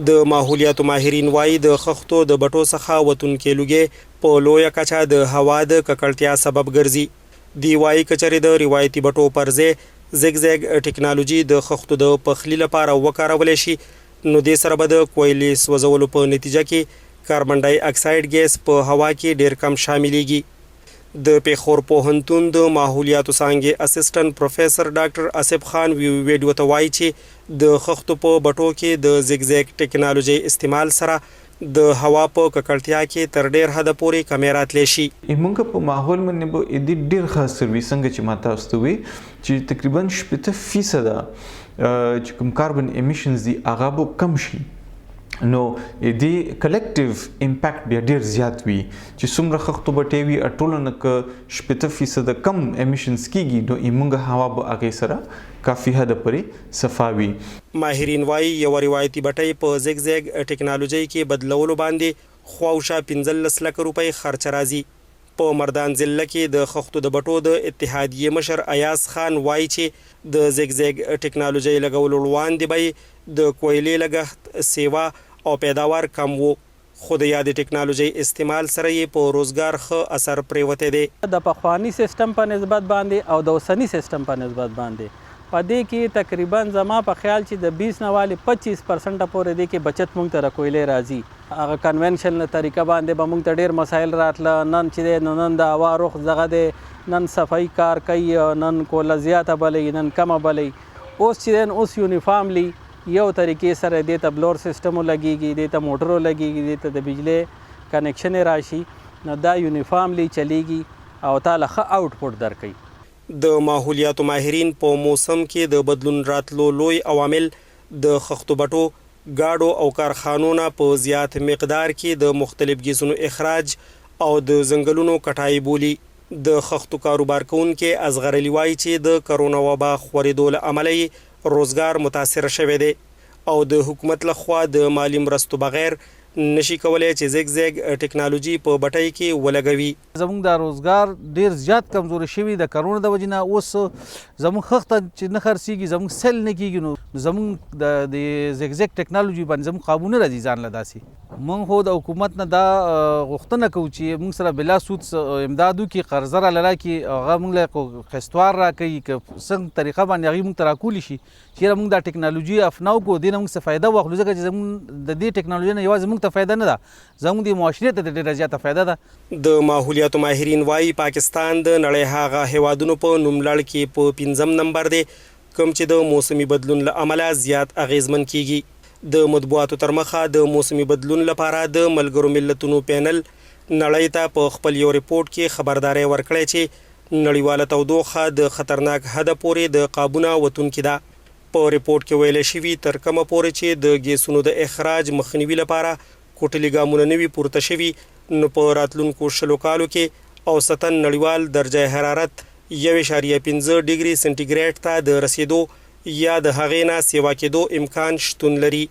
د ماحولیاتو ماهرین وایي د خښتو د بټو څخه وتونکې لوګې په لویه کچه د هوا د ککړتیا سبب ګرځي. دی وایي که چېرې د روایتي بټو پر ځای زیګ ټکنالوژي د خښتو د پخلي لپاره وکارولی شي، نو دې سره به د کویلې سوځولو په نتیجه کې کاربن ډای اکساید ګیس په هوا کې ډیر کم شاملیږي. د پیښور پوهنتون د ماحولیاتو څانګې اسسټنټ پروفیسر ډاکټر آصف خان ویډیو ته وایي چې د خښتو په بټو کې د زیګ ټکنالوژي استعمال سره د هوا په ککړتیا کې تر ډیر حد پورې کمی راتلی شي. موږ په ماحول باندې به د ډیر خاص سروي څنګه چې ما تاسو ته وی چې تقریبا 80% چې کوم کاربن امیشنز دي هغه به کم شي، نو د کلیکټیو امپیکټ بیا ډیر زیات وي چې څومره خښتو بټې وي ټولنه که 80% کم امیشنز کیږي نو موږ هوا به هغې سره کافي حد پورې صفا وي. ماهرین وایي یو روایتي بټۍ په زیګ ټکنالوژي کې بدلولو باندې خواوشا 15 لک روپۍ خرچ راځي. په مردان ضلع کې د خښتو د بټو د اتحادیې مشر ایاز خان وایي چې د زیګ ټکنالوژي لګولو وړاندې به د کویلې لګښت، سیوا او پیداوار کم وو، خو د یادې ټکنالوژي استعمال سره یې په روزګار ښه اثر پرېوتی دی. د پخواني سیستم په نسبت باندې او د اوسني سیستم په نسبت باندې په دې کې تقریبا زما په خیال چې د 20 نه والي 25% پورې دې کې بچت مونږ ته راکویلې راځي. هغه کنونشنل طریقه باندې به مونږ ته ډېر مسایل راتله. نن چې دی نن د هوا رخ دغه دی، نن صفایي کار کوي، نن کوله زیاته بلی، نن کمه بلی. اوس چې دی اوس یونیفارملی یو طریقې سره دې ته بلور سیسټم لګیږي، دې ته موټرو لګیږي، دې ته د بجلی کنیکشن راشي، نو دا یونیفارملی چلیږي او تعالی ښه آوټپوټ درکوي. د ماحولیاتو ماهرین په موسم کې د بدلون راتلو لوی عوامل د خښتو بټو، ګاډو او کارخانو نه په زیات مقدار کې د مختلف ګیسونو اخراج او د ځنګلونو کټای بولي. د خښتو کاروبار کوونکي اصغر علي وایي چې د کرونا وبا خورېدو له امله روزګار متاثر شوی دی او د حکومت لخوا د مالی مرستو بغیر نشي کولای چې زیګ ټکنالوژي په بټۍ کې ولګوي. زموږ د روزګار ډیر زیات کمزوري شوی د کرونا د وجې نه. اوس زموږ خښته چې نه خرڅېږي، زموږ سیل نه کېږي، نو زموږ د زیګ ټکنالوژي باندې زموږ قابو نه راځي ځان له داسې. موږ خو د حکومت نه دا غوښتنه کوو چې موږ سره بلا سود امداد وکړي، قرضه راله راکړي، هغه موږ له قسطوار راکوي، که څنګه طریقه باندې هغوی موږ ته راکولی شي چېرې موږ دا ټکنالوژي افناو کړو، دې نه موږ څه فایده واخلو، ځکه چې زموږ د دې ټکنالوژۍ نه یوازې موږ ته فایده نه ده، زموږ د معاشرې ته ډېره زیاته فایده ده. د ماحولیاتو ماهرین وایي پاکستان د نړۍ هغه هیوادونو په نوملړ کې په 5م نمبر دی کوم چې د موسمي بدلون له امله زیات اغیزمن کیږي. د مطبوعاتو تر مخه د موسمي بدلون لپاره د ملګرو ملتونو پینل نړۍ ته په خپل یو ریپورت کې خبرداری ورکړی چې نړیواله تودوخه د خطرناک حده پورې د قابونه وتونکې ده. په ریپورت کې ویل شوي تر کومه پورې چې د ګیسونو د اخراج مخنیوي لپاره کوټلي ګامونه نه وي پورته شوي، نو په راتلونکو 20 کالو کې اوسطا نړیوال درجه حرارت 1.5 ډیګري سنټیګریډ ته د رسیدو یا د هغې نه سیوا کېدو امکان شتون لري.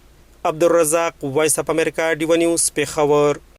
عبدالرزاق، وایس اف امریکا، ډیو نیوز، پېښور.